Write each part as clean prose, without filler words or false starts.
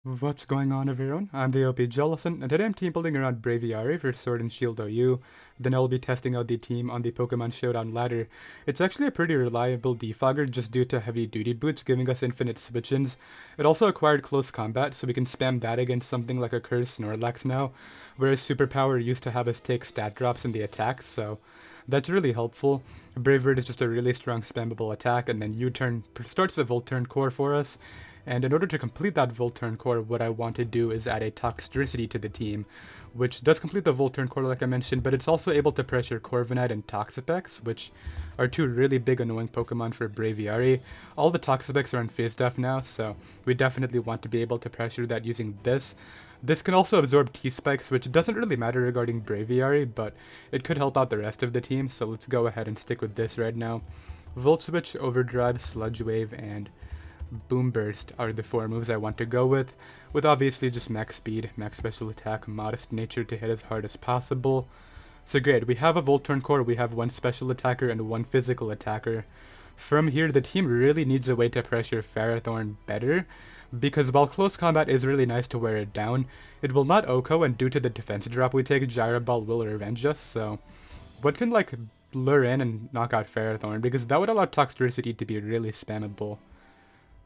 What's going on, everyone? I'm the OPJellicent, and today I'm team building around Braviary for Sword and Shield OU. Then I'll be testing out the team on the Pokemon Showdown ladder. It's actually a pretty reliable defogger just due to heavy duty boots giving us infinite switch-ins. It also acquired close combat, so we can spam that against something like a Curse Snorlax now, whereas Superpower used to have us take stat drops in the attacks, so that's really helpful. Braviary is just a really strong spammable attack, and then U-turn starts the Volturn core for us. And in order to complete that Volturn core, what I want to do is add a Toxtricity to the team, which does complete the Volturn core like I mentioned, but it's also able to pressure Corviknight and Toxapex, which are two really big annoying Pokemon for Braviary. All the Toxapex are on Phase Def now, so we definitely want to be able to pressure that using this. This can also absorb T-Spikes, which doesn't really matter regarding Braviary, but it could help out the rest of the team, so let's go ahead and stick with this right now. Volt Switch, Overdrive, Sludge Wave, and Boomburst are the four moves I want to go with obviously just max speed, max special attack, modest nature to hit as hard as possible. So great, we have a Volturn core, we have one special attacker and one physical attacker. From here, the team really needs a way to pressure Ferrothorn better, because while close combat is really nice to wear it down, it will not OHKO, and due to the defense drop we take, Gyro Ball will revenge us, so what can like lure in and knock out Ferrothorn, because that would allow Toxtricity to be really spammable.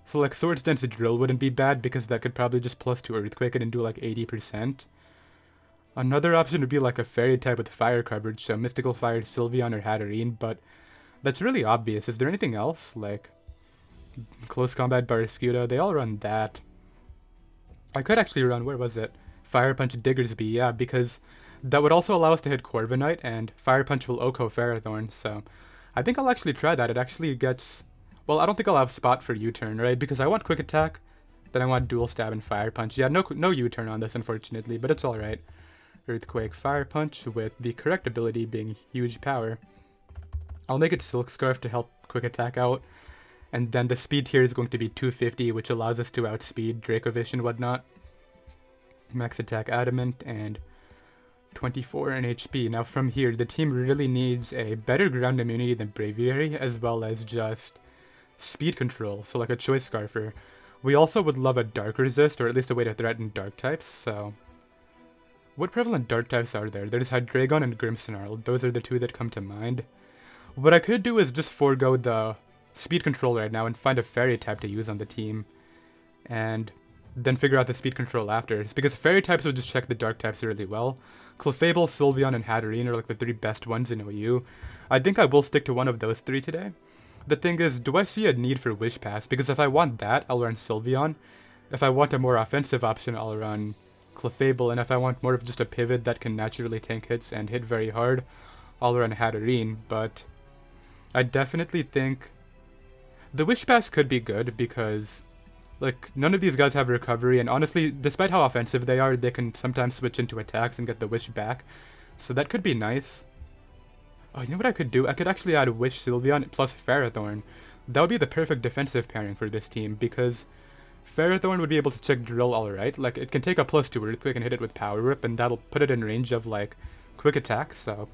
So like Swords Dance Drill wouldn't be bad because that could probably just plus 2 Earthquake it and do like 80%. Another option would be like a Fairy type with fire coverage, so Mystical Fire, Sylveon, or Hatterene, but that's really obvious. Is there anything else? Like Close Combat Barraskewda, they all run that. I could actually run, where was it? Fire Punch Diggersby, yeah, because that would also allow us to hit Corviknight, and Fire Punch will OHKO Ferrothorn, so I think I'll actually try that. It actually gets... Well, I don't think I'll have spot for U-turn, right? Because I want quick attack, then I want dual stab and fire punch. Yeah, no U-turn on this, unfortunately, but it's alright. Earthquake, fire punch, with the correct ability being huge power. I'll make it Silk Scarf to help quick attack out, and then the speed here is going to be 250, which allows us to outspeed Dracovish and whatnot. Max attack Adamant, and 24 in HP. Now from here, the team really needs a better ground immunity than Braviary, as well as just speed control, so like a Choice Scarfer. We also would love a Dark Resist, or at least a way to threaten Dark types, so... What prevalent Dark types are there? There's Hydreigon and Grimmsnarl. Those are the two that come to mind. What I could do is just forego the speed control right now and find a Fairy type to use on the team. And then figure out the speed control after. It's because Fairy types would just check the Dark types really well. Clefable, Sylveon, and Hatterene are like the three best ones in OU. I think I will stick to one of those three today. The thing is, do I see a need for Wish Pass? Because if I want that, I'll run Sylveon. If I want a more offensive option, I'll run Clefable. And if I want more of just a pivot that can naturally tank hits and hit very hard, I'll run Hatterene. But I definitely think the Wish Pass could be good because, like, none of these guys have recovery. And honestly, despite how offensive they are, they can sometimes switch into attacks and get the Wish back. So that could be nice. Oh, you know what I could do? I could actually add Wish Sylveon plus Ferrothorn. That would be the perfect defensive pairing for this team, because Ferrothorn would be able to check Drill alright. Like, it can take a plus 2 Earthquake and hit it with Power Whip, and that'll put it in range of, like, quick attacks, so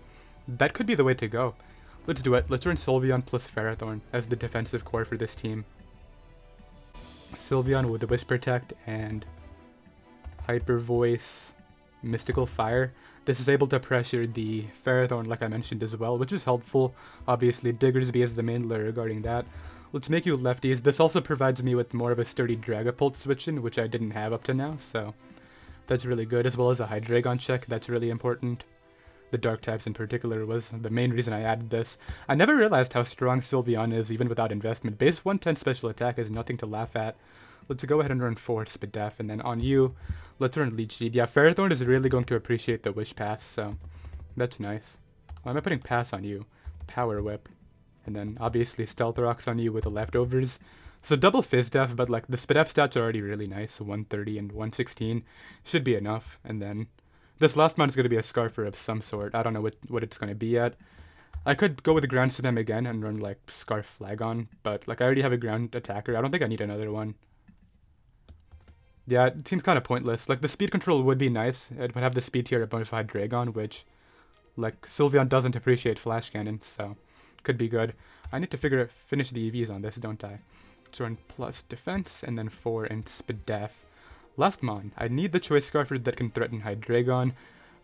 that could be the way to go. Let's do it. Let's run Sylveon plus Ferrothorn as the defensive core for this team. Sylveon with the Wish Protect and Hyper Voice, Mystical Fire. This is able to pressure the Ferrothorn like I mentioned as well, which is helpful. Obviously, Diggersby is the main lure regarding that. Let's make you lefties. This also provides me with more of a sturdy Dragapult switch-in, which I didn't have up to now, so that's really good, as well as a Hydreigon check. That's really important. The Dark types in particular was the main reason I added this. I never realized how strong Sylveon is even without investment. Base 110 special attack is nothing to laugh at. Let's go ahead and run Force Def, and then on you, let's run Leech Seed. Yeah, Ferrothorn is really going to appreciate the Wish Pass, so that's nice. Why am I putting Pass on you? Power Whip. And then obviously Stealth Rocks on you with the Leftovers. So double Fizz Def, but like the Spidef stats are already really nice. So 130 and 116 should be enough. And then this last mount is going to be a Scarfer of some sort. I don't know what it's going to be yet. I could go with the Ground Spam again and run like Scarf Flagon, but like I already have a ground attacker. I don't think I need another one. Yeah, it seems kind of pointless. Like, the speed control would be nice. It would have the speed tier bonus for Hydreigon, which, like, Sylveon doesn't appreciate Flash Cannon, so could be good. I need to finish the EVs on this, don't I? So run plus defense, and then 4 in Spidef. Last mon, I need the Choice Scarfer that can threaten Hydreigon.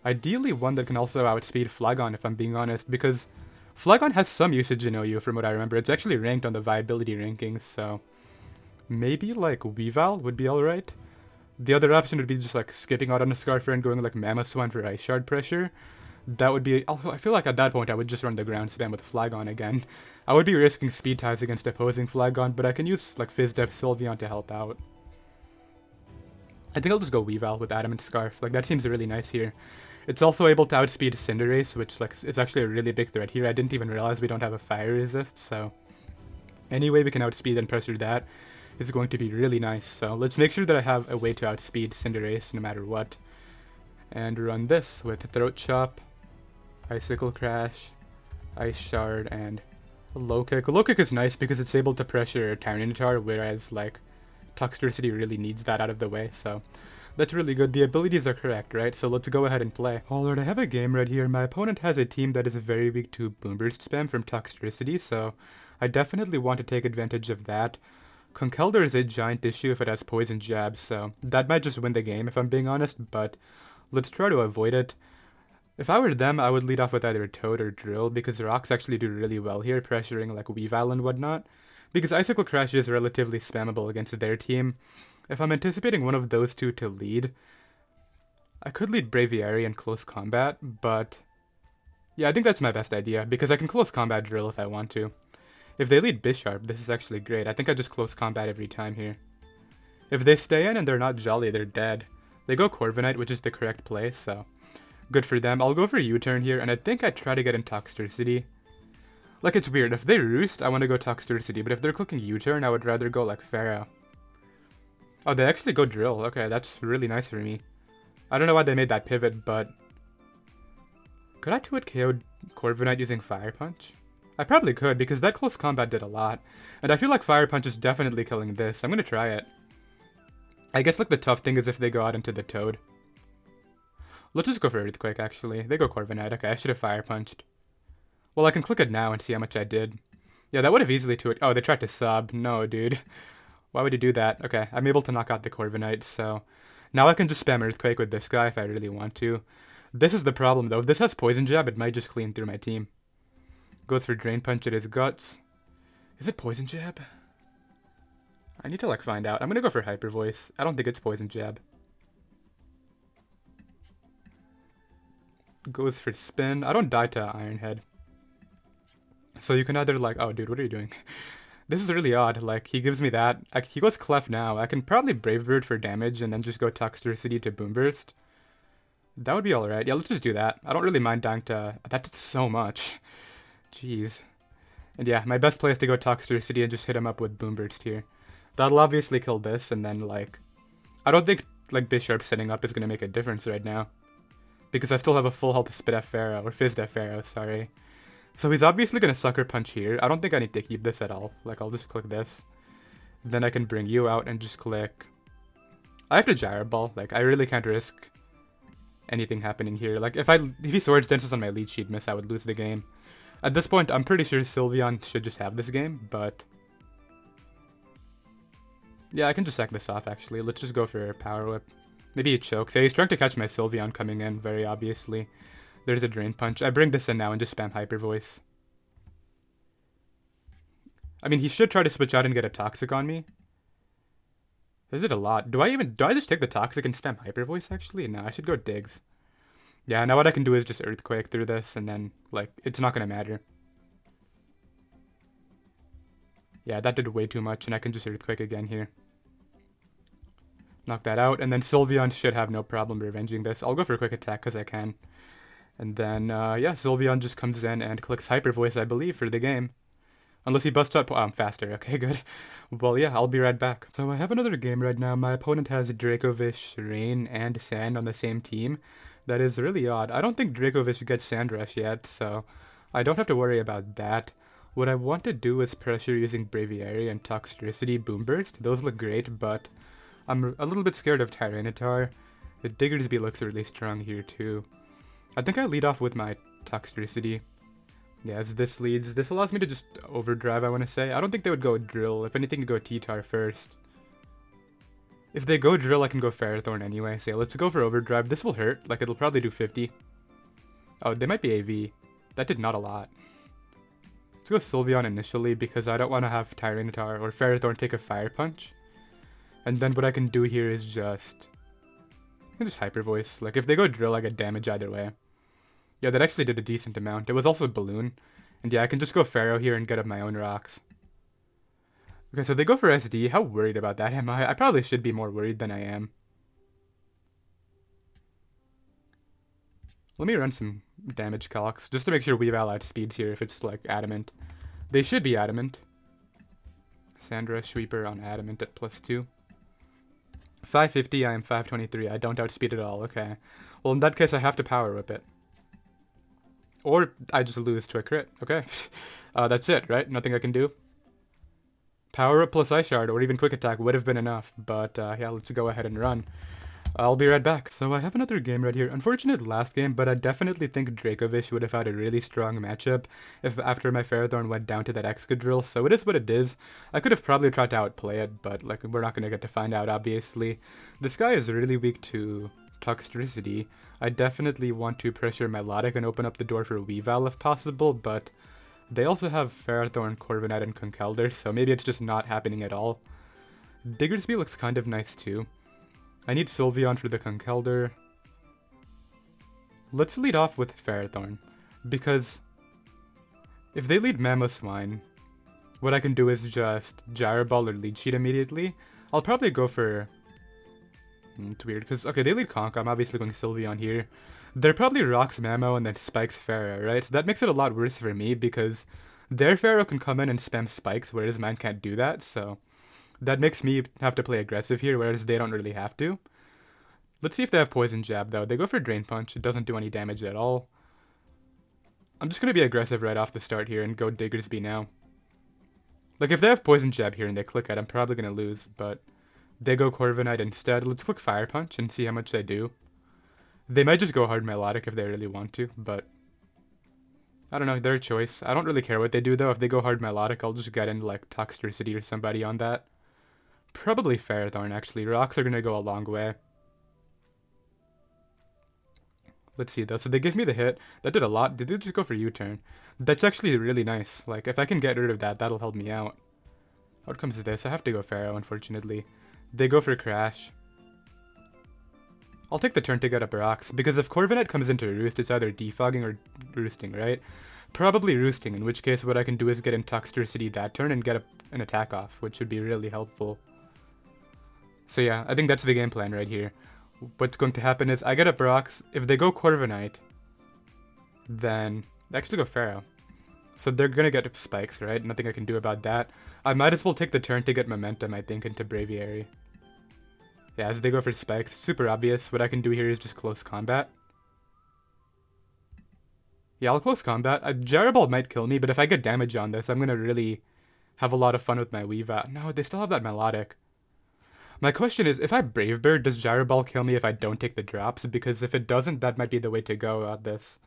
Ideally one that can also outspeed Flagon if I'm being honest, because Flagon has some usage in OU from what I remember. It's actually ranked on the viability rankings, so maybe like Weavile would be alright. The other option would be just like skipping out on a Scarfer and going like Mamoswine for Ice Shard pressure. That would be, I feel like at that point I would just run the ground spam with Flagon again. I would be risking speed ties against opposing Flagon, but I can use like Fizz Def Sylveon to help out. I think I'll just go Weavile with Adamant Scarf, like that seems really nice here. It's also able to outspeed Cinderace, which like is actually a really big threat here. I didn't even realize we don't have a fire resist, so any way we can outspeed and pressure that is going to be really nice. So let's make sure that I have a way to outspeed Cinderace no matter what. And run this with Throat Chop, Icicle Crash, Ice Shard, and Low Kick. Low Kick is nice because it's able to pressure Tyranitar, whereas like Toxtricity really needs that out of the way, so that's really good. The abilities are correct, right? So let's go ahead and play. Alright, I have a game right here. My opponent has a team that is very weak to Boomburst spam from Toxtricity, so I definitely want to take advantage of that. Conkeldurr is a giant issue if it has Poison Jab, so that might just win the game if I'm being honest, but let's try to avoid it. If I were them, I would lead off with either Toad or Drill, because Rocks actually do really well here, pressuring like Weavile and whatnot. Because Icicle Crash is relatively spammable against their team. If I'm anticipating one of those two to lead, I could lead Braviary in close combat, but yeah, I think that's my best idea, because I can close combat Drill if I want to. If they lead Bisharp, this is actually great. I think I just close combat every time here. If they stay in and they're not Jolly, they're dead. They go Corviknight, which is the correct play, so good for them. I'll go for U-turn here, and I think I try to get in Toxtricity. Like, it's weird. If they Roost, I want to go Toxtricity, but if they're clicking U-turn, I would rather go like Pharaoh. Oh, they actually go Drill. Okay, that's really nice for me. I don't know why they made that pivot, but could I 2-hit KO Corviknight using Fire Punch? I probably could, because that close combat did a lot. And I feel like Fire Punch is definitely killing this. I'm going to try it. I guess like the tough thing is if they go out into the Toad. Let's just go for Earthquake, actually. They go Corviknight. Okay, I should have Fire Punched. Well, I can click it now and see how much I did. Yeah, that would have easily 2-hit. Oh, they tried to sub. No, dude. Why would you do that? Okay, I'm able to knock out the Corviknight, so now I can just spam Earthquake with this guy if I really want to. This is the problem, though. If this has Poison Jab, it might just clean through my team. Goes for Drain Punch at his Guts. Is it Poison Jab? I need to, like, find out. I'm gonna go for Hyper Voice. I don't think it's Poison Jab. Goes for Spin. I don't die to Iron Head. So you can either, like... Oh, dude, what are you doing? This is really odd. Like, he gives me that. He goes Clef now. I can probably Brave Bird for damage and then just go Toxtricity to Boomburst. That would be alright. Yeah, let's just do that. I don't really mind dying to... That did so much. Jeez. And yeah, my best play is to go Toxtricity and just hit him up with Boomburst here. That'll obviously kill this, and then, like... I don't think, like, Bisharp setting up is going to make a difference right now. Because I still have a full health Spit Pharaoh, or Fizz Pharaoh, sorry. So he's obviously going to Sucker Punch here. I don't think I need to keep this at all. Like, I'll just click this. Then I can bring you out and just click... I have to Gyro Ball. Like, I really can't risk anything happening here. Like, if he Swords Dances on my lead sheet miss, I would lose the game. At this point, I'm pretty sure Sylveon should just have this game, but... Yeah, I can just sack this off, actually. Let's just go for Power Whip. Maybe he chokes. Yeah, he's trying to catch my Sylveon coming in, very obviously. There's a Drain Punch. I bring this in now and just spam Hyper Voice. I mean, he should try to switch out and get a Toxic on me. Is it a lot? Do I just take the Toxic and spam Hyper Voice, actually? No, I should go Diggs. Yeah, now what I can do is just Earthquake through this, and then, like, it's not going to matter. Yeah, that did way too much, and I can just Earthquake again here. Knock that out, and then Sylveon should have no problem revenging this. I'll go for a Quick Attack, because I can. And then, yeah, Sylveon just comes in and clicks Hyper Voice, I believe, for the game. Unless he busts up... Oh, I'm faster. Okay, good. Well, yeah, I'll be right back. So I have another game right now. My opponent has Dracovish, Rain, and Sand on the same team. That is really odd. I don't think Dracovish gets Sand Rush yet, so I don't have to worry about that. What I want to do is pressure using Braviary and Toxtricity Boomburst. Those look great, but I'm a little bit scared of Tyranitar. The Diggersby looks really strong here, too. I think I lead off with my Toxtricity. Yeah, as this leads, this allows me to just Overdrive, I want to say. I don't think they would go Drill. If anything, go T-Tar first. If they go Drill, I can go Ferrothorn anyway. So yeah, let's go for Overdrive. This will hurt. Like, it'll probably do 50. Oh, they might be AV. That did not a lot. Let's go Sylveon initially because I don't want to have Tyranitar or Ferrothorn take a Fire Punch. And then what I can do here is just... I can just Hyper Voice. Like, if they go Drill, I get damage either way. Yeah, that actually did a decent amount. It was also Balloon. And yeah, I can just go Pharaoh here and get up my own rocks. Okay, so they go for SD. How worried about that am I? I probably should be more worried than I am. Let me run some damage calcs, just to make sure Weavile outspeeds here if it's, like, Adamant. They should be Adamant. Sandra, Sweeper on Adamant at +2. 550, I am 523. I don't outspeed at all, okay. Well, in that case, I have to Power Whip it. Or I just lose to a crit, okay. That's it, right? Nothing I can do. Power Up plus Ice Shard, or even Quick Attack would have been enough, but yeah, let's go ahead and run. I'll be right back. So I have another game right here. Unfortunate last game, but I definitely think Dracovish would have had a really strong matchup if after my Ferrothorn went down to that Excadrill, so it is what it is. I could have probably tried to outplay it, but like we're not going to get to find out, obviously. This guy is really weak to Toxtricity. I definitely want to pressure Melodic and open up the door for Weavile if possible, but they also have Ferrothorn, Corviknight, and Conkeldurr, so maybe it's just not happening at all. Diggersby looks kind of nice too. I need Sylveon for the Conkeldurr. Let's lead off with Ferrothorn, because if they lead Mamoswine, what I can do is just Gyro Ball or Lead Sheet immediately. I'll probably go for... It's weird, because, okay, they lead Conk, I'm obviously going Sylveon here. They're probably Rocks Mamo and then Spikes Pharaoh, right? So that makes it a lot worse for me, because their Pharaoh can come in and spam Spikes, whereas mine can't do that, so... That makes me have to play aggressive here, whereas they don't really have to. Let's see if they have Poison Jab, though. They go for Drain Punch. It doesn't do any damage at all. I'm just going to be aggressive right off the start here and go Diggersby now. Like, if they have Poison Jab here and they click it, I'm probably going to lose, but they go Corviknight instead. Let's click Fire Punch and see how much they do. They might just go hard Melodic if they really want to, but... I don't know, their choice. I don't really care what they do, though. If they go hard Melodic, I'll just get into, like, Toxtricity or somebody on that. Probably Ferrothorn, actually. Rocks are going to go a long way. Let's see, though. So they give me the hit. That did a lot. Did they just go for U-turn? That's actually really nice. Like, if I can get rid of that, that'll help me out. Out comes this. I have to go Pharaoh, unfortunately. They go for Crash. I'll take the turn to get up Rocks, because if Corviknight comes into Roost, it's either defogging or roosting, right? Probably roosting, in which case what I can do is get in Toxtricity that turn and get an attack off, which would be really helpful. So yeah, I think that's the game plan right here. What's going to happen is I get up Rocks. If they go Corviknight, then they actually go Pharaoh. So they're going to get Spikes, right? Nothing I can do about that. I might as well take the turn to get momentum, I think, into Braviary. Yeah, as they go for Spikes, super obvious. What I can do here is just close combat. Yeah, I'll close combat. Gyro Ball might kill me, but if I get damage on this, I'm going to really have a lot of fun with my Weavile. No, they still have that Melodic. My question is, if I Brave Bird, does Gyro Ball kill me if I don't take the drops? Because if it doesn't, that might be the way to go at this.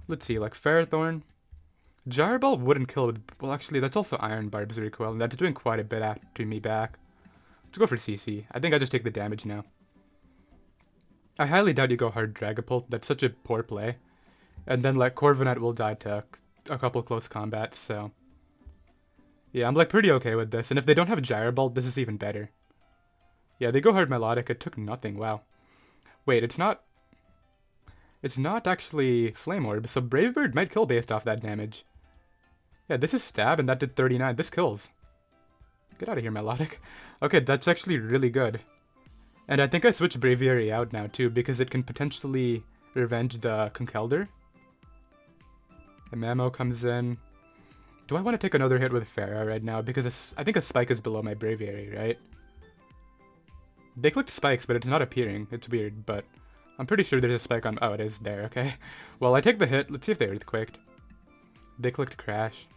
Let's see, like Ferrothorn. Gyro Ball wouldn't kill with... Well, actually, that's also Iron Barb's recoil, and that's doing quite a bit after me back. Let's go for CC. I think I just take the damage now. I highly doubt you go hard Dragapult. That's such a poor play. And then, like, Corviknight will die to a couple close combats, so... Yeah, I'm, like, pretty okay with this. And if they don't have Gyro Ball, this is even better. Yeah, they go hard Melodic. It took nothing. Wow. Wait, it's not... It's not actually Flame Orb, so Brave Bird might kill based off that damage. Yeah, this is Stab, and that did 39. This kills. Get out of here, Melodic. Okay, that's actually really good. And I think I switched Braviary out now, too, because it can potentially revenge the Conkeldurr. The Mamo comes in. Do I want to take another hit with Pharaoh right now? Because I think a Spike is below my Braviary, right? They clicked Spikes, but it's not appearing. It's weird, but I'm pretty sure there's a Spike on... Oh, it is there, okay. Well, I take the hit. Let's see if they Earthquaked. They clicked Crash.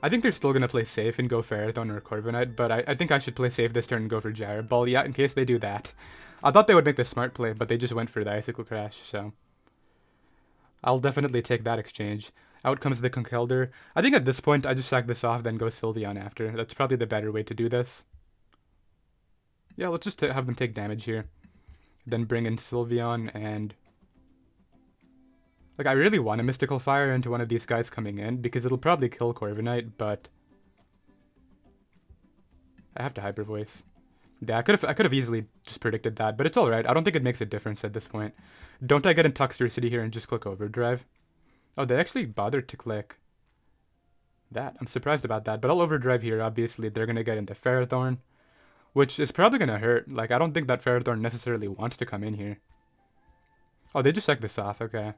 I think they're still going to play safe and go Ferrothorn or Corviknight, but I think I should play safe this turn and go for Gyro Ball, yeah, in case they do that. I thought they would make the smart play, but they just went for the Icicle Crash, so... I'll definitely take that exchange. Out comes the Conkeldurr. I think at this point, I just sack this off, then go Sylveon after. That's probably the better way to do this. Yeah, let's just have them take damage here. Then bring in Sylveon and... Like, I really want a Mystical Fire into one of these guys coming in, because it'll probably kill Corviknight, but... I have to Hyper Voice. Yeah, I could have easily just predicted that, but it's alright. I don't think it makes a difference at this point. Don't I get in Toxtricity here and just click Overdrive? Oh, they actually bothered to click that. I'm surprised about that, but I'll Overdrive here. Obviously, they're going to get into Ferrothorn, which is probably going to hurt. Like, I don't think that Ferrothorn necessarily wants to come in here. Oh, they just sacked this off. Okay.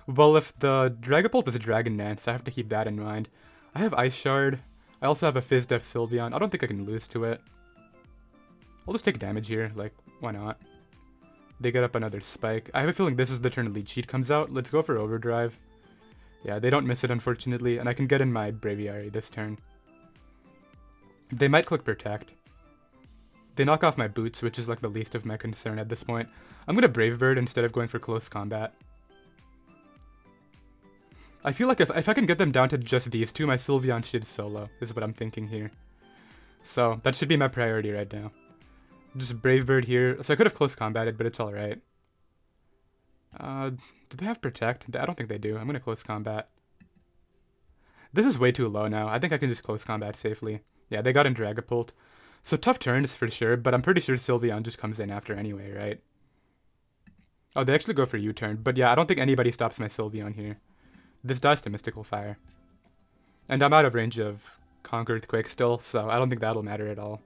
Well, if the Dragapult is a Dragon Dance, I have to keep that in mind. I have Ice Shard. I also have a Fizz Def Sylveon. I don't think I can lose to it. I'll just take damage here. Like, why not? They get up another Spike. I have a feeling this is the turn Leech Seed comes out. Let's go for Overdrive. Yeah, they don't miss it, unfortunately, and I can get in my Braviary this turn. They might click Protect. They knock off my Boots, which is like the least of my concern at this point. I'm gonna Brave Bird instead of going for Close Combat. I feel like if I can get them down to just these two, my Sylveon should solo, is what I'm thinking here. So, that should be my priority right now. Just Brave Bird here. So I could have Close Combated, but it's alright. Do they have Protect? I don't think they do. I'm gonna Close Combat. This is way too low now. I think I can just Close Combat safely. Yeah, they got in Dragapult. So tough turns for sure, but I'm pretty sure Sylveon just comes in after anyway, right? Oh, they actually go for U-turn. But yeah, I don't think anybody stops my Sylveon here. This dies to Mystical Fire. And I'm out of range of Conk Earthquake still, so I don't think that'll matter at all.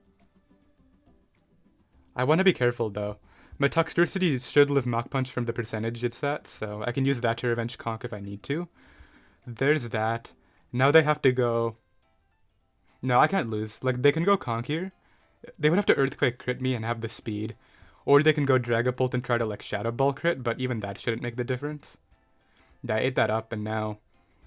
I want to be careful though. My Toxtricity should live Mach Punch from the percentage it's at, so I can use that to revenge Conk if I need to. There's that. Now they have to go... No, I can't lose. Like, they can go Conk here. They would have to Earthquake crit me and have the speed. Or they can go Dragapult and try to, like, Shadow Ball crit, but even that shouldn't make the difference. Yeah, I ate that up, and now...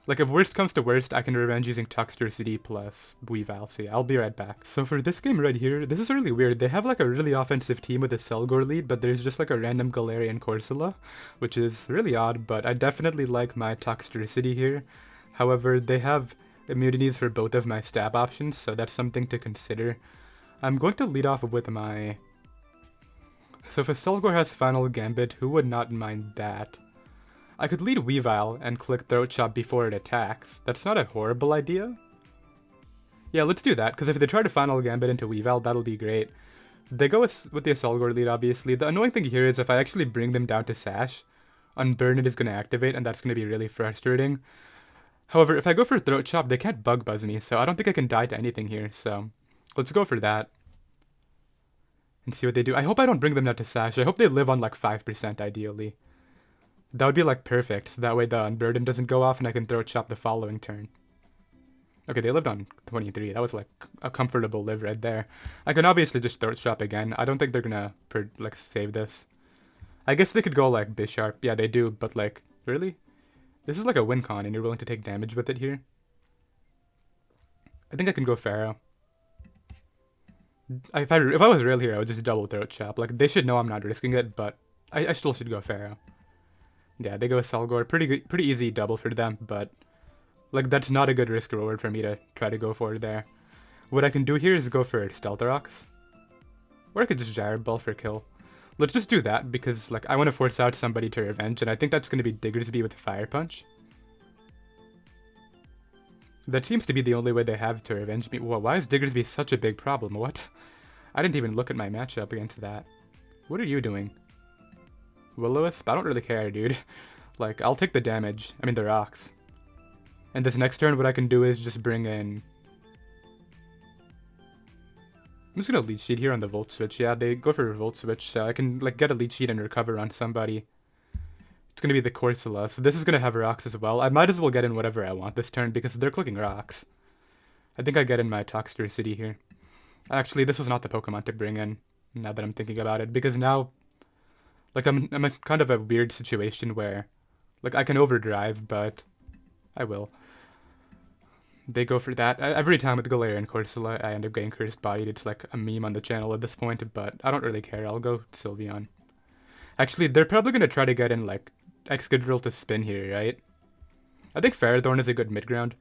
Like, if worst comes to worst, I can revenge using Toxtricity plus Weavile, so yeah, I'll be right back. So for this game right here, this is really weird. They have, like, a really offensive team with a Selgor lead, but there's just, like, a random Galarian Corsola, which is really odd, but I definitely like my Toxtricity here. However, they have immunities for both of my stab options, so that's something to consider. I'm going to lead off with my... So if a Selgor has Final Gambit, who would not mind that? I could lead Weavile and click Throat Chop before it attacks. That's not a horrible idea. Yeah, let's do that, because if they try to Final Gambit into Weavile, that'll be great. They go with the Aselgor lead, obviously. The annoying thing here is if I actually bring them down to Sash, Unburn it is going to activate, and that's going to be really frustrating. However, if I go for Throat Chop, they can't Bug Buzz me, so I don't think I can die to anything here, so let's go for that. And see what they do. I hope I don't bring them down to Sash. I hope they live on like 5% ideally. That would be like perfect. That way the Unburden doesn't go off and I can Throat Chop the following turn. Okay, they lived on 23. That was like a comfortable live right there. I can obviously just Throat Chop again. I don't think they're gonna like save this. I guess they could go like Bisharp. Yeah, they do, but like, really? This is like a win con and you're willing to take damage with it here? I think I can go Pharaoh. If I was real here, I would just double Throat Chop. Like, they should know I'm not risking it, but I still should go Pharaoh. Yeah, they go with Selgor. Pretty easy double for them, but like that's not a good risk reward for me to try to go for there. What I can do here is go for Stealth Rocks. Or I could just Gyro Ball for kill. Let's just do that because like I want to force out somebody to revenge, and I think that's going to be Diggersby with Fire Punch. That seems to be the only way they have to revenge me. Whoa, why is Diggersby such a big problem? What? I didn't even look at my matchup against that. What are you doing? Will-O-Wisp? I don't really care, dude. Like, I'll take the damage. I mean, the rocks. And this next turn, what I can do is just bring in... I'm just gonna Leech Seed here on the Volt Switch. Yeah, they go for a Volt Switch, so I can, like, get a Leech Seed and recover on somebody. It's gonna be the Corsola, so this is gonna have rocks as well. I might as well get in whatever I want this turn, because they're clicking rocks. I think I get in my Toxtricity here. Actually, this was not the Pokemon to bring in, now that I'm thinking about it, because now... Like, I'm in kind of a weird situation where, like, I can Overdrive, but I will. They go for that. Every time with Galarian Corsola, I end up getting Cursed Bodied. It's like a meme on the channel at this point, but I don't really care. I'll go Sylveon. Actually, they're probably going to try to get in, like, Excadrill to spin here, right? I think Ferrothorn is a good mid-ground.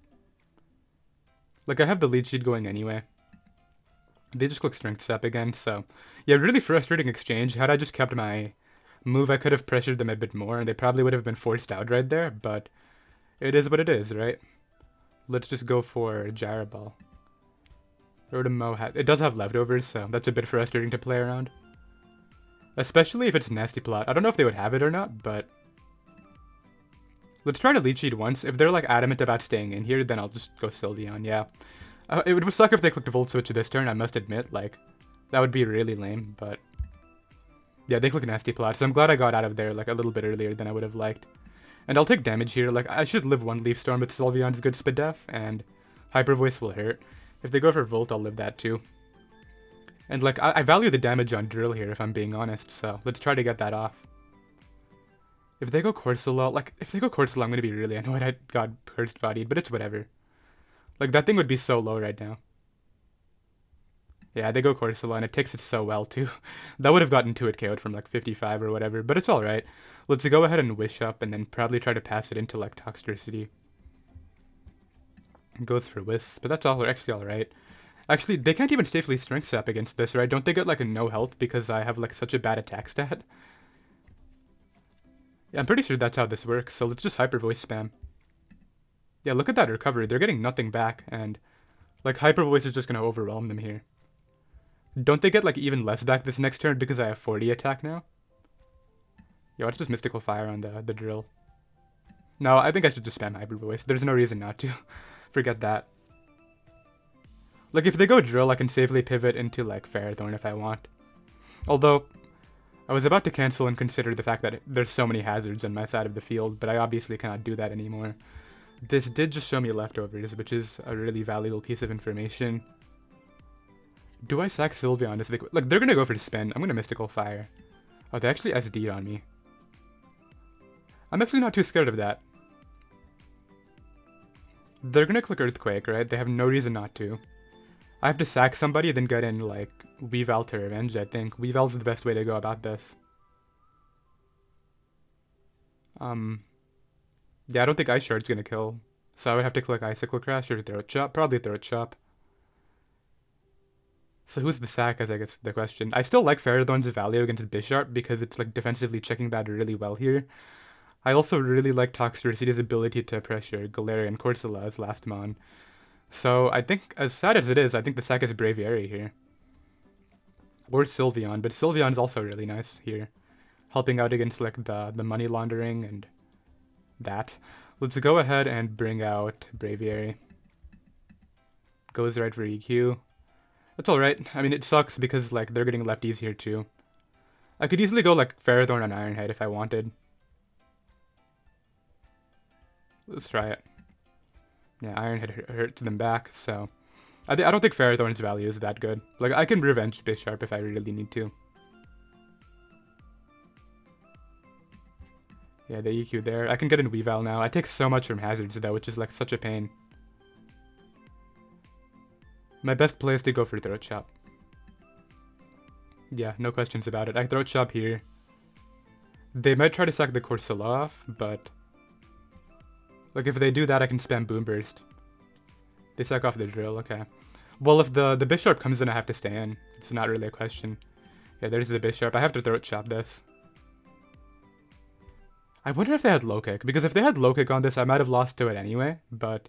Like, I have the lead sheet going anyway. They just click Strength Step again, so... Yeah, really frustrating exchange. Had I just kept my move, I could have pressured them a bit more, and they probably would have been forced out right there, but... It is what it is, right? Let's just go for Gyro Ball. Rotom it does have Leftovers, so that's a bit frustrating to play around. Especially if it's Nasty Plot. I don't know if they would have it or not, but... Let's try to lead sheet once. If they're like adamant about staying in here, then I'll just go Sylveon, yeah. It would suck if they clicked Volt Switch this turn, I must admit. Like, that would be really lame, but... Yeah, they click Nasty Plot, so I'm glad I got out of there like a little bit earlier than I would have liked. And I'll take damage here. Like, I should live one Leaf Storm with Sylveon's good Speed Def, and Hyper Voice will hurt. If they go for Volt, I'll live that too. And like, I value the damage on Drill here, if I'm being honest, so let's try to get that off. If they go Corsola, like, if they go Corsola, I'm gonna be really annoyed I got Cursed Bodied, but it's whatever. Like, that thing would be so low right now. Yeah, they go Corsola, and it takes it so well, too. That would have gotten to it KO'd from, like, 55 or whatever, but it's alright. Let's go ahead and Wish up, and then probably try to pass it into, like, Toxtricity. Goes for Wisp, but that's actually alright. Actually, they can't even safely Strength Step against this, right? Don't they get, like, a no health because I have, like, such a bad attack stat? Yeah, I'm pretty sure that's how this works, so let's just Hyper Voice spam. Yeah, look at that recovery. They're getting nothing back, and, like, Hyper Voice is just gonna overwhelm them here. Don't they get, like, even less back this next turn because I have 40 attack now? Yo, let's just Mystical Fire on the Drill. No, I think I should just spam Hyper Voice. There's no reason not to. Forget that. Like, if they go Drill, I can safely pivot into, like, Ferrothorn if I want. Although, I was about to cancel and consider the fact that there's so many hazards on my side of the field, but I obviously cannot do that anymore. This did just show me Leftovers, which is a really valuable piece of information. Do I sack Sylveon? Like, they're gonna go for the spin. I'm gonna Mystical Fire. Oh, they actually SD'd on me. I'm actually not too scared of that. They're gonna click Earthquake, right? They have no reason not to. I have to sack somebody, then get in, like, Weavile to revenge, I think. Weavile's the best way to go about this. Yeah, I don't think Ice Shard's gonna kill. So I would have to click Icicle Crash or Throat Chop. Probably Throat Chop. So who's the sack, as I guess the question. I still like Ferrothorn's value against Bisharp because it's, like, defensively checking that really well here. I also really like Toxtricity's ability to pressure Galarian and Corsola as last mon. So I think, as sad as it is, I think the sack is Braviary here. Or Sylveon, but Sylveon's also really nice here. Helping out against, like, the money laundering and that. Let's go ahead and bring out Braviary. Goes right for EQ. That's alright. I mean, it sucks because, like, they're getting lefties here too. I could easily go, like, Ferrothorn on Ironhead if I wanted. Let's try it. Yeah, Ironhead hurts them back, so... I don't think Ferrothorn's value is that good. Like, I can revenge Bisharp if I really need to. Yeah, the EQ there. I can get in Weavile now. I take so much from hazards though, which is, like, such a pain. My best play is to go for Throat Chop. Yeah, no questions about it. I Throat Chop here. They might try to sack the Corsola off, but... Like, if they do that, I can spam Boomburst. They sack off the Drill, okay. Well, if the Bisharp comes in, I have to stay in. It's not really a question. Yeah, there's the Bisharp. I have to Throat Chop this. I wonder if they had Low Kick, because if they had Low Kick on this, I might have lost to it anyway, but...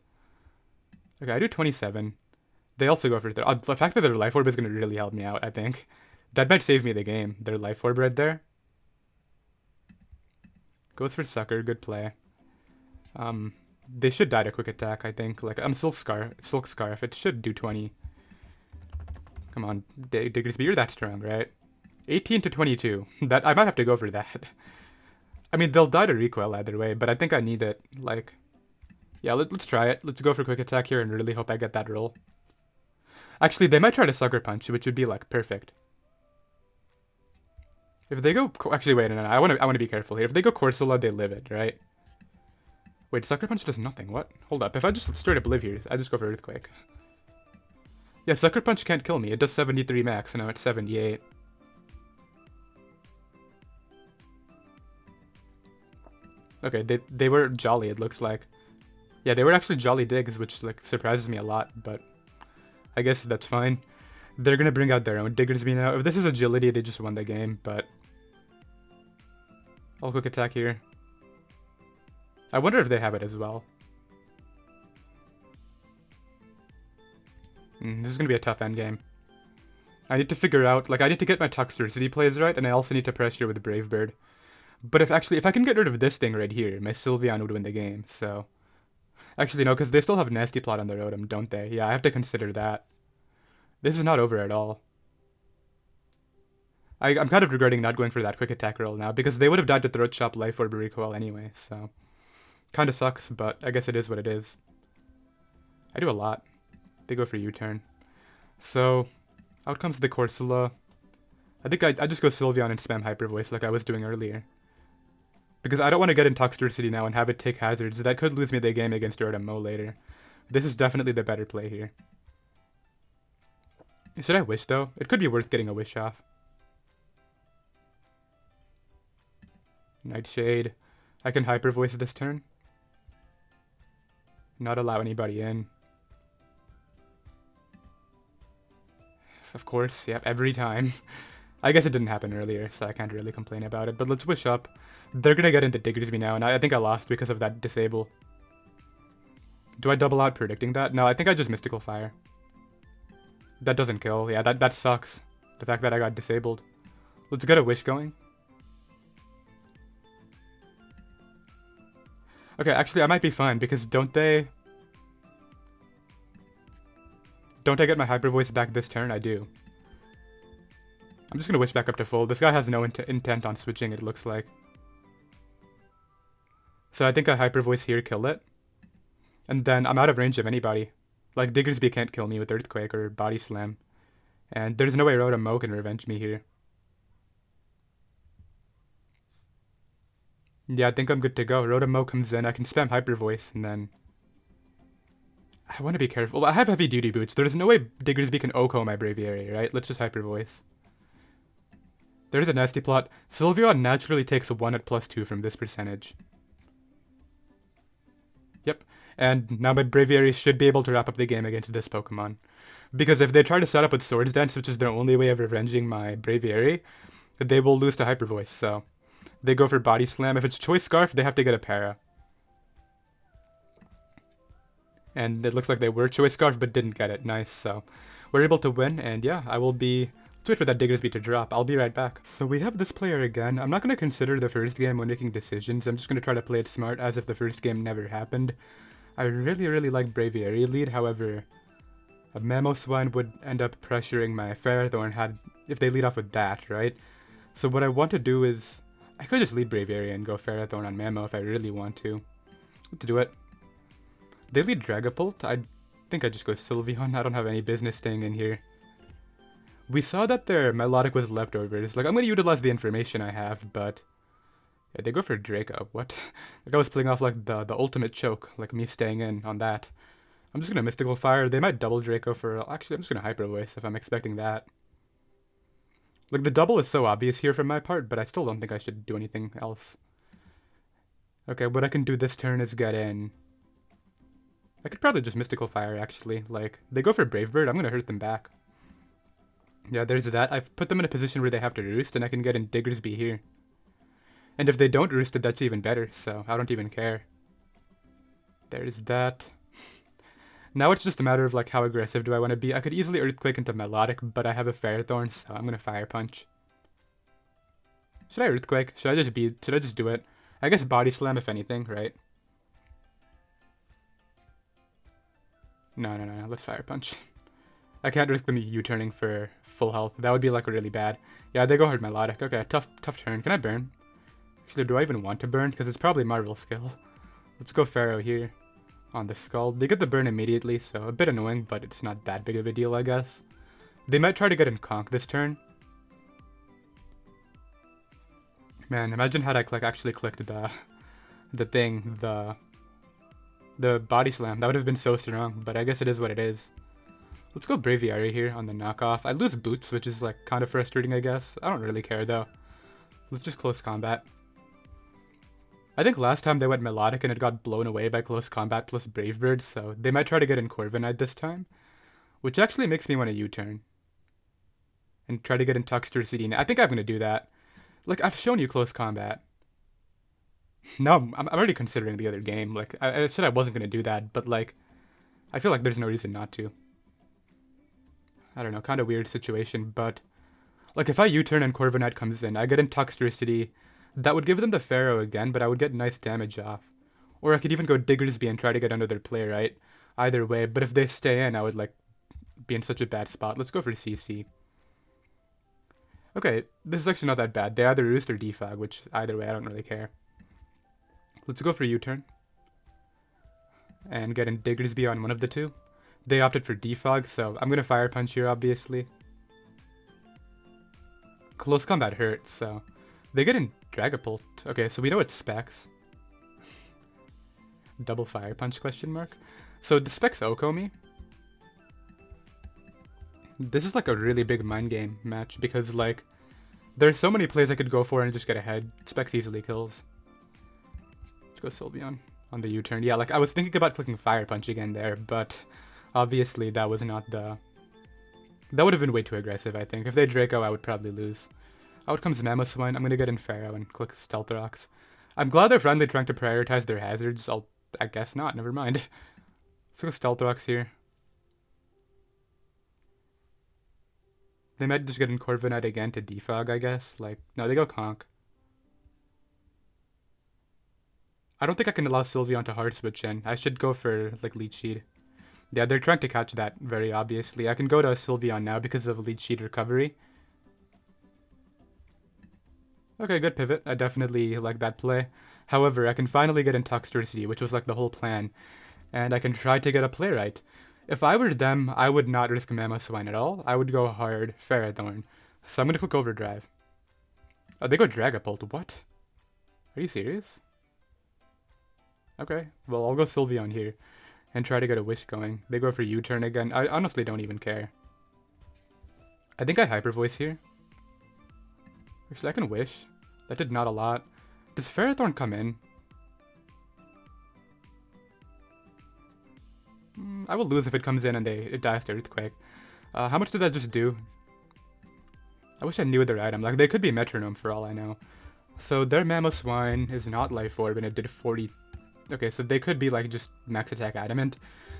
Okay, I do 27. They also go for the fact that their Life Orb is going to really help me out, I think. That might save me the game, their Life Orb right there. Goes for Sucker, good play. They should die to Quick Attack, I think. Like, Silk Scarf, it should do 20. Come on, Diggersby, you're that strong, right? 18 to 22. That I might have to go for that. I mean, they'll die to Recoil either way, but I think I need it. Like, yeah, let's try it. Let's go for Quick Attack here and really hope I get that roll. Actually, they might try to Sucker Punch, which would be, like, perfect. If they go... Actually, wait, no, I want to be careful here. If they go Corsola, they live it, right? Wait, Sucker Punch does nothing. What? Hold up. If I just straight up live here, I just go for Earthquake. Yeah, Sucker Punch can't kill me. It does 73 max, and now it's 78. Okay, they were jolly, it looks like. Yeah, they were actually Jolly Digs, which like surprises me a lot, but I guess that's fine. They're gonna bring out their own Diggersby now. If this is agility, they just won the game, but I'll quick attack here. I wonder if they have it as well. This is gonna be a tough endgame. I need to figure out, like, I need to get my Toxtricity plays right, and I also need to pressure with Brave Bird. But if I can get rid of this thing right here, my Sylveon would win the game, so. Actually, no, because they still have Nasty Plot on their Rotom, don't they? Yeah, I have to consider that. This is not over at all. I'm kind of regretting not going for that quick attack roll now, because they would have died to Throat Chop, Life Orb, or Recoil anyway, so. Kinda sucks, but I guess it is what it is. I do a lot. They go for U-turn. So, out comes the Corsola. I think I just go Sylveon and spam Hyper Voice like I was doing earlier. Because I don't want to get in Toxtricity now and have it take hazards. That could lose me the game against Rotom later. This is definitely the better play here. Should I Wish though? It could be worth getting a Wish off. Nightshade. I can Hyper Voice this turn. Not allow anybody in. Of course, yep, every time. I guess it didn't happen earlier, so I can't really complain about it. But let's Wish up. They're gonna get into Diggersby now, and I think I lost because of that disable. Do I double out predicting that? No, I think I just Mystical Fire. That doesn't kill. Yeah, that sucks. The fact that I got disabled. Let's get a Wish going. Okay, actually, I might be fine, because don't I get my Hyper Voice back this turn? I do. I'm just gonna Wish back up to full. This guy has no intent on switching, it looks like. So I think a Hyper Voice here killed it. And then I'm out of range of anybody. Like, Diggersby can't kill me with Earthquake or Body Slam. And there's no way Rotom can revenge me here. Yeah, I think I'm good to go. Rotom comes in, I can spam Hyper Voice, and then I want to be careful. I have Heavy Duty Boots. There's no way Diggersby can OHKO my Braviary, right? Let's just Hyper Voice. There's a Nasty Plot. Sylveon naturally takes 1 at +2 from this percentage. Yep. And now my Braviary should be able to wrap up the game against this Pokemon. Because if they try to set up with Swords Dance, which is their only way of revenging my Braviary, they will lose to Hyper Voice, so they go for Body Slam. If it's Choice Scarf, they have to get a Para. And it looks like they were Choice Scarf, but didn't get it. Nice, so we're able to win, and yeah, I will be... Let's wait for that Diggersby to drop. I'll be right back. So we have this player again. I'm not going to consider the first game when making decisions. I'm just going to try to play it smart as if the first game never happened. I really like Braviary lead, however, a Mamoswine would end up pressuring my Ferrothorn if they lead off with that, right? So what I want to do is... I could just lead Braviary and go Ferrothorn on Mamo if I really want to. Let's do it. They lead Dragapult. I think I just go Sylveon. I don't have any business staying in here. We saw that their Melodic was Leftovers. Like, I'm going to utilize the information I have, but... Yeah, they go for Draco. What? Like, I was playing off, like, the ultimate choke. Like, me staying in on that. I'm just going to Mystical Fire. They might double Draco for... Actually, I'm just going to Hyper Voice if I'm expecting that. Like, the double is so obvious here from my part, but I still don't think I should do anything else. Okay, what I can do this turn is get in... I could probably just Mystical Fire, actually. Like, they go for Brave Bird. I'm going to hurt them back. Yeah, there's that. I've put them in a position where they have to roost, and I can get in Diggersby here. And if they don't roost it, that's even better, so I don't even care. There's that. Now it's just a matter of, like, how aggressive do I want to be. I could easily Earthquake into Melodic, but I have a Ferrothorn, so I'm gonna Fire Punch. Should I Earthquake? Should I just do it? I guess Body Slam if anything, right? No, let's Fire Punch. I can't risk them U-turning for full health. That would be, like, really bad. Yeah, they go hard Melodic. Okay, tough turn. Can I burn? Actually, do I even want to burn? Because it's probably Marvel skill. Let's go Pharaoh here on the Skull. They get the burn immediately, so a bit annoying, but it's not that big of a deal, I guess. They might try to get in Conk this turn. Man, imagine had I actually clicked the Body Slam. That would have been so strong, but I guess it is what it is. Let's go Braviary here on the knockoff. I lose Boots, which is, like, kind of frustrating, I guess. I don't really care, though. Let's just close combat. I think last time they went Melodic and it got blown away by Close Combat plus Brave Bird, so they might try to get in Corviknight this time. Which actually makes me want to U-turn. And try to get in Toxtricity. I think I'm going to do that. Like, I've shown you Close Combat. No, I'm already considering the other game. Like, I said I wasn't going to do that, but like, I feel like there's no reason not to. I don't know, kind of weird situation, but like if I U-turn and Corviknight comes in, I get in Toxtricity. That would give them the Pharaoh again, but I would get nice damage off. Or I could even go Diggersby and try to get under their play, right? Either way, but if they stay in, I would like be in such a bad spot. Let's go for CC. Okay, this is actually not that bad. They either Roost or Defog, which either way, I don't really care. Let's go for U-turn. And get in Diggersby on one of the two. They opted for Defog, so I'm going to Fire Punch here, obviously. Close Combat hurts, so they get in Dragapult. Okay, so we know it's Specs. Double Fire Punch question mark. So the Specs Oko me. This is like a really big mind game match because like there's so many plays I could go for and just get ahead. Specs easily kills. Let's go Sylveon on the U-turn. Yeah, like I was thinking about clicking Fire Punch again there, but obviously that was not the... That would have been way too aggressive, I think. If they Draco, I would probably lose. Out comes Mamoswine. I'm going to get in Pharaoh and click Stealth Rocks. I'm glad they're finally trying to prioritize their hazards. I guess not. Never mind. Let's go Stealth Rocks here. They might just get in Corviknight again to Defog, I guess. Like, no, they go Conk. I don't think I can allow Sylveon to hard switch in. I should go for, like, Leech Seed. Yeah, they're trying to catch that, very obviously. I can go to Sylveon now because of Leech Seed recovery. Okay, good pivot. I definitely like that play. However, I can finally get in Toxtricity, which was like the whole plan. And I can try to get a play right. If I were them, I would not risk Mamoswine at all. I would go hard Ferrothorn. So I'm going to click Overdrive. Oh, they go Dragapult. What? Are you serious? Okay, well, I'll go Sylveon here and try to get a Wish going. They go for U-turn again. I honestly don't even care. I think I Hyper Voice here. Actually, I can Wish. That did not a lot. Does Ferrothorn come in? I will lose if it comes in and it dies to Earthquake. How much did that just do? I wish I knew their item. Like, they could be Metronome for all I know. So their Mamoswine is not Life Orb and it did 40... Okay, so they could be like just Max Attack Adamant.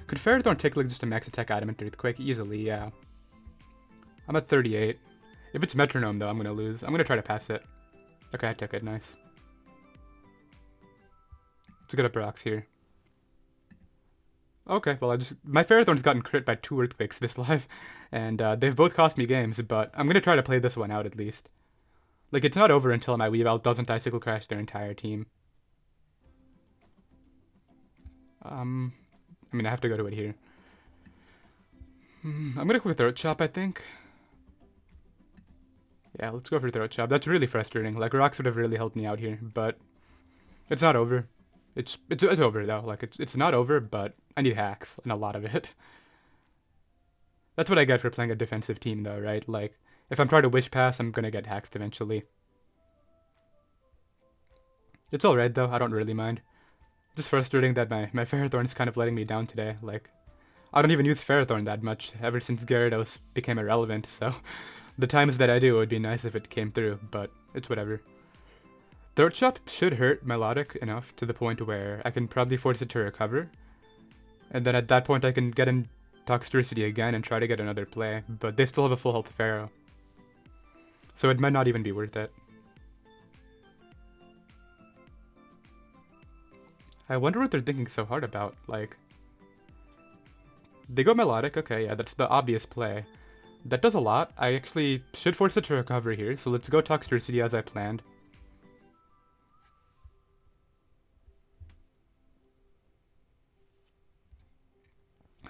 Could Ferrothorn take like just a Max Attack Adamant Earthquake? Easily, yeah. I'm at 38. If it's Metronome though, I'm gonna lose. I'm gonna try to pass it. Okay, I took it, nice. Let's get up rocks here. Okay, well my Ferrothorn's gotten crit by 2 Earthquakes this live, and they've both cost me games, but I'm gonna try to play this one out at least. Like, it's not over until my Weavile doesn't Icicle Crash their entire team. I mean, I have to go to it here. I'm gonna click Throat Chop, I think. Yeah, let's go for Throat Chop. That's really frustrating. Like, Rocks would have really helped me out here, but it's not over. It's over though. Like, it's not over, but I need hacks and a lot of it. That's what I get for playing a defensive team though, right? Like, if I'm trying to Wish Pass, I'm gonna get hacked eventually. It's alright though, I don't really mind. Just frustrating that my Ferrothorn's kind of letting me down today. Like, I don't even use Ferrothorn that much ever since Gyarados became irrelevant, so the times that I do, it would be nice if it came through, but it's whatever. Throat Chop should hurt Melodic enough to the point where I can probably force it to recover. And then at that point I can get in Toxtricity again and try to get another play, but they still have a full health Pharaoh. So it might not even be worth it. I wonder what they're thinking so hard about, like... They go Melodic, okay, yeah, that's the obvious play. That does a lot. I actually should force it to recover here, so let's go Toxtricity as I planned.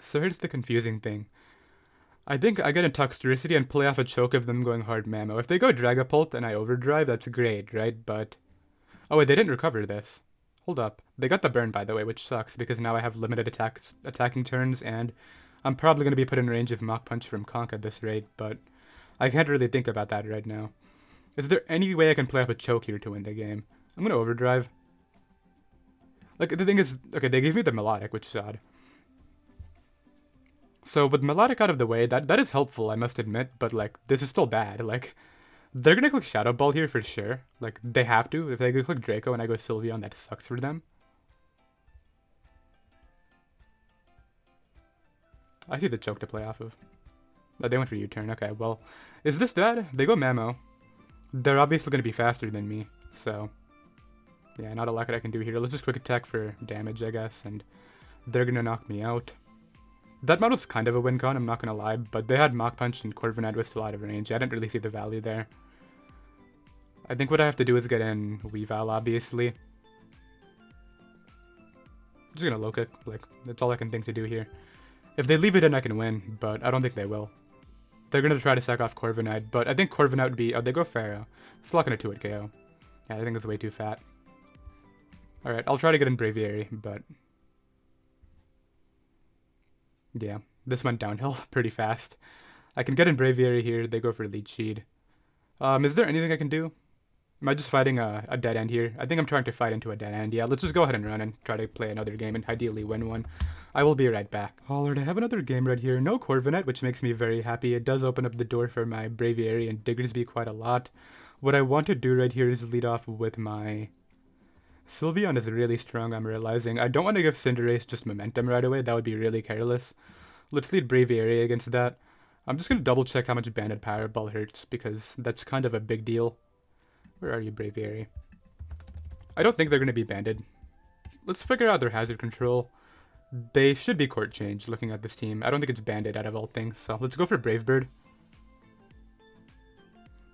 So here's the confusing thing. I think I get a Toxtricity and play off a choke of them going hard Mamo. If they go Dragapult and I Overdrive, that's great, right? But... Oh wait, they didn't recover this. Hold up. They got the burn, by the way, which sucks, because now I have limited attacking turns, and I'm probably going to be put in range of Mach Punch from Conk at this rate, but I can't really think about that right now. Is there any way I can play up a choke here to win the game? I'm going to Overdrive. Like, the thing is, okay, they gave me the Melodic, which is odd. So, with Melodic out of the way, that is helpful, I must admit, but, like, this is still bad. Like, they're gonna click Shadow Ball here for sure. Like, they have to. If they go click Draco and I go Sylveon, that sucks for them. I see the choke to play off of. Oh, they went for U-turn. Okay, well, is this bad? They go Mamo. They're obviously going to be faster than me, so... Yeah, not a lot that I can do here. Let's just quick attack for damage, I guess, and they're going to knock me out. That model's kind of a win con, I'm not going to lie, but they had Mach Punch and Corviknight was still out of range. I didn't really see the value there. I think what I have to do is get in Weavile, obviously. I'm just going to low kick, like, that's all I can think to do here. If they leave it in, I can win, but I don't think they will. They're going to try to sack off Corviknight, but I think Corviknight would be... Oh, they go Pharaoh. It's not going to 2-hit KO. Yeah, I think it's way too fat. Alright, I'll try to get in Braviary, but... Yeah, this went downhill pretty fast. I can get in Braviary here, they go for Leech Seed. Is there anything I can do? Am I just fighting a dead end here? I think I'm trying to fight into a dead end. Yeah, let's just go ahead and run and try to play another game and ideally win one. I will be right back. Alright, I have another game right here. No Corviknight, which makes me very happy. It does open up the door for my Braviary and Diggersby quite a lot. What I want to do right here is lead off with my... Sylveon is really strong, I'm realizing. I don't want to give Cinderace just momentum right away. That would be really careless. Let's lead Braviary against that. I'm just going to double check how much Banded Power Ball hurts because that's kind of a big deal. Where are you, Braviary? I don't think they're going to be banded. Let's figure out their hazard control. They should be court changed looking at this team. I don't think it's banded out of all things, so let's go for Brave Bird.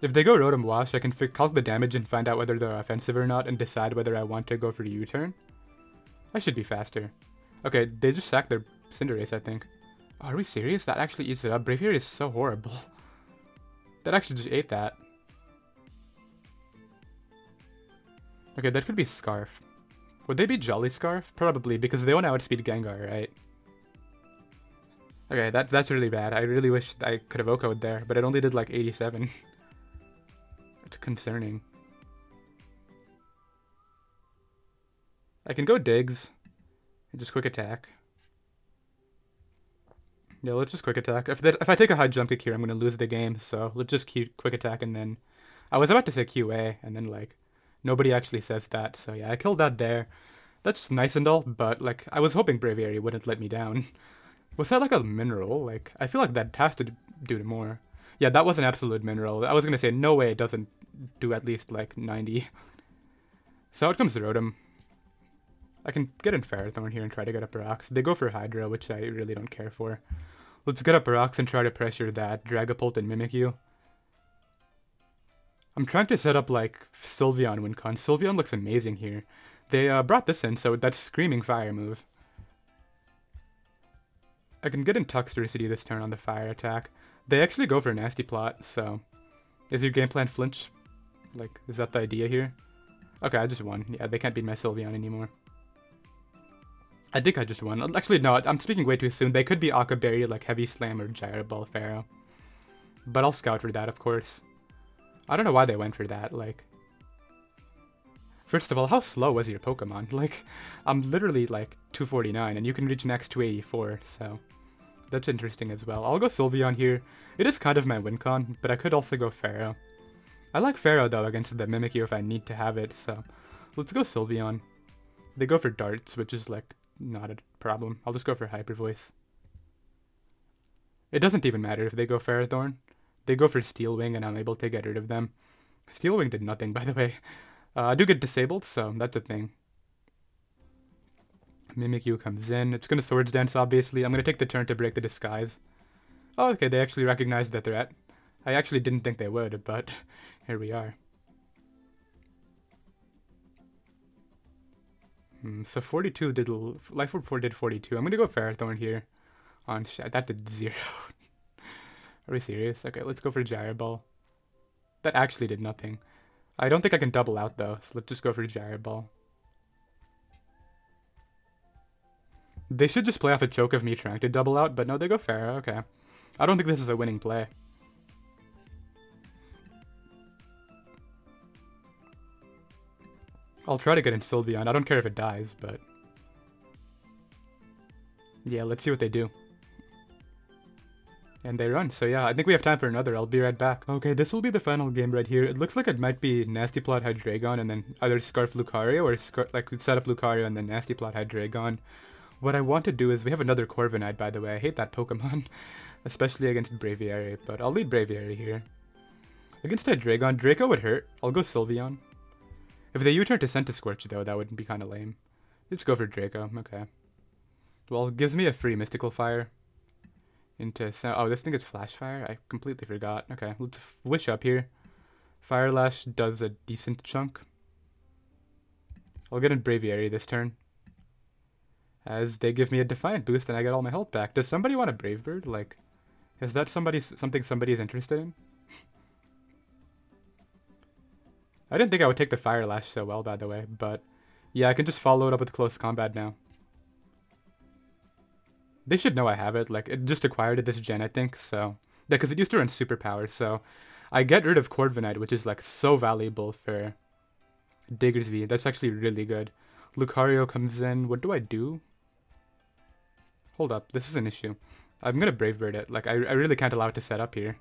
If they go Rotom Wash, I can calc the damage and find out whether they're offensive or not and decide whether I want to go for U-turn. I should be faster. Okay, they just sacked their Cinderace, I think. Are we serious? That actually eats it up. Braviary is so horrible. That actually just ate that. Okay, that could be Scarf. Would they be Jolly Scarf? Probably, because they want to outspeed Gengar, right? Okay, that's really bad. I really wish I could have OHKO'd there, but it only did like 87. It's concerning. I can go Diggs and just quick attack. Yeah, let's just quick attack. If I take a high jump kick here, I'm going to lose the game, so let's just quick attack and then... I was about to say QA, and then, like, nobody actually says that, so yeah, I killed that there. That's nice and all, but, like, I was hoping Braviary wouldn't let me down. Was that, like, a mineral? Like, I feel like that has to do more. Yeah, that was an absolute mineral. I was going to say, no way it doesn't do at least, like, 90. So out comes Rotom. I can get in Ferrothorn here and try to get up rocks. They go for Hydra, which I really don't care for. Let's get up rocks and try to pressure that Dragapult and Mimikyu. I'm trying to set up, like, Sylveon win con. Sylveon looks amazing here. They brought this in, so that's Screaming Fire move. I can get in Toxtricity this turn on the fire attack. They actually go for Nasty Plot, so... Is your game plan flinch? Like, is that the idea here? Okay, I just won. Yeah, they can't beat my Sylveon anymore. I think I just won. Actually, no, I'm speaking way too soon. They could be Aqua Berry, like Heavy Slam or Gyro Ball Pharaoh. But I'll scout for that, of course. I don't know why they went for that, like... First of all, how slow was your Pokemon? Like, I'm literally, like, 249, and you can reach max 284, so... That's interesting as well. I'll go Sylveon here. It is kind of my win con, but I could also go Pharaoh. I like Pharaoh, though, against the Mimikyu if I need to have it, so... Let's go Sylveon. They go for Darts, which is, like, not a problem. I'll just go for Hyper Voice. It doesn't even matter if they go Ferrothorn. They go for Steel Wing, and I'm able to get rid of them. Steel Wing did nothing, by the way. I do get disabled, so that's a thing. Mimikyu comes in. It's going to Swords Dance, obviously. I'm going to take the turn to break the disguise. Oh, okay, they actually recognize the threat. I actually didn't think they would, but here we are. So 42 did... Life Orb 4 did 42. I'm going to go Ferrothorn here. On that did 0. Are we serious? Okay, let's go for Gyro Ball. That actually did nothing. I don't think I can double out, though, so let's just go for Gyro Ball. They should just play off a choke of me trying to double out, but no, they go Pharaoh, okay. I don't think this is a winning play. I'll try to get in Sylveon. I don't care if it dies, but... yeah, let's see what they do. And they run, so yeah, I think we have time for another. I'll be right back. Okay, this will be the final game right here. It looks like it might be Nasty Plot Hydreigon and then either Scarf Lucario or like we'd set up Lucario and then Nasty Plot Hydreigon. What I want to do is, we have another Corviknight, by the way. I hate that Pokemon, especially against Braviary, but I'll lead Braviary here. Against Hydreigon, Draco would hurt. I'll go Sylveon. If they U-turn to Centiskorch, though, that would be kind of lame. Let's go for Draco, okay. Well, it gives me a free Mystical Fire. Oh, this thing is Flash Fire? I completely forgot. Okay, let's Wish up here. Fire Lash does a decent chunk. I'll get in Braviary this turn, as they give me a Defiant boost and I get all my health back. Does somebody want a Brave Bird? Like, is that something somebody is interested in? I didn't think I would take the Fire Lash so well, by the way, but yeah, I can just follow it up with Close Combat now. They should know I have it. Like, it just acquired it this gen, I think, so... yeah, because it used to run Superpower, so... I get rid of Corviknight, which is, like, so valuable for Diggersby. That's actually really good. Lucario comes in. What do I do? Hold up. This is an issue. I'm gonna Brave Bird it. Like, I really can't allow it to set up here.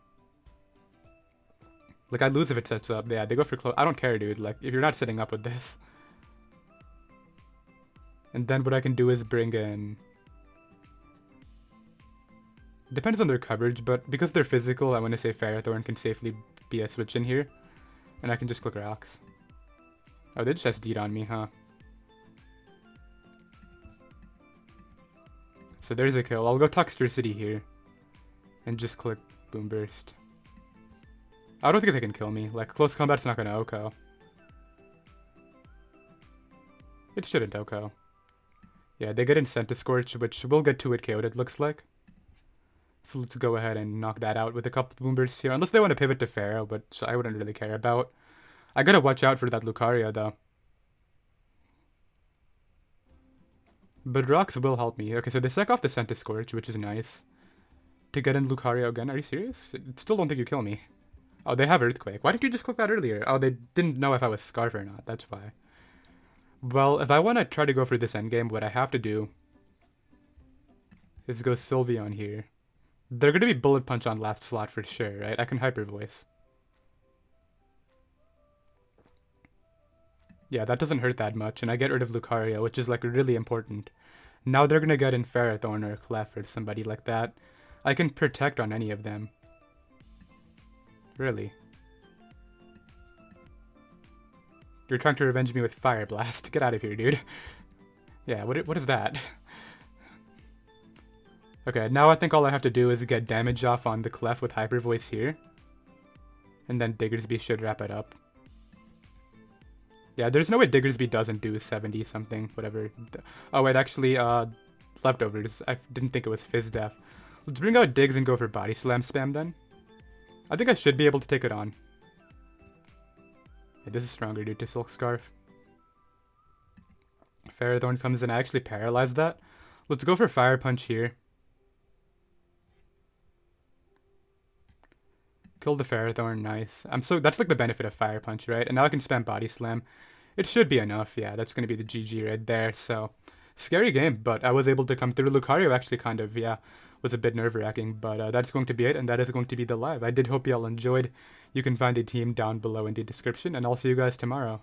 Like, I lose if it sets up. Yeah, they go for close. I don't care, dude. Like, if you're not setting up with this. And then what I can do is bring in... depends on their coverage, but because they're physical, I want to say Ferrothorn can safely be a switch in here. And I can just click Rocks. Oh, they just SD'd on me, huh? So there's a kill. I'll go Toxtricity here. And just click Boomburst. I don't think they can kill me. Like, Close Combat's not gonna OHKO. It shouldn't OHKO. Yeah, they get in Centiskorch, which will get 2-hit KO'd, it looks like. So let's go ahead and knock that out with a couple Boombursts here. Unless they want to pivot to Pharaoh, but I wouldn't really care about. I gotta watch out for that Lucario, though. But Rocks will help me. Okay, so they sack off the Centiskorch, which is nice. To get in Lucario again. Are you serious? Still don't think you kill me. Oh, they have Earthquake. Why didn't you just click that earlier? Oh, they didn't know if I was Scarf or not. That's why. Well, if I want to try to go for this endgame, what I have to do is go Sylveon here. They're going to be Bullet Punch on last slot for sure, right? I can Hyper Voice. Yeah, that doesn't hurt that much, and I get rid of Lucario, which is, like, really important. Now they're going to get in Ferrothorn or Clef or somebody like that. I can Protect on any of them. Really? You're trying to revenge me with Fire Blast. Get out of here, dude. Yeah, what is that? Okay, now I think all I have to do is get damage off on the Clef with Hyper Voice here. And then Diggersby should wrap it up. Yeah, there's no way Diggersby doesn't do 70 something, whatever. Oh wait, actually, Leftovers. I didn't think it was Fizz Def. Let's bring out Diggs and go for Body Slam spam then. I think I should be able to take it on. Yeah, this is stronger due to Silk Scarf. Ferrothorn comes in. I actually paralyzed that. Let's go for Fire Punch here. Kill the Ferrothorn, nice. That's like the benefit of Fire Punch, right? And now I can spam Body Slam. It should be enough, yeah, that's gonna be the GG right there, so... scary game, but I was able to come through. Lucario actually kind of, yeah, was a bit nerve-wracking, but that's going to be it, and that is going to be the live. I did hope you all enjoyed. You can find the team down below in the description, and I'll see you guys tomorrow.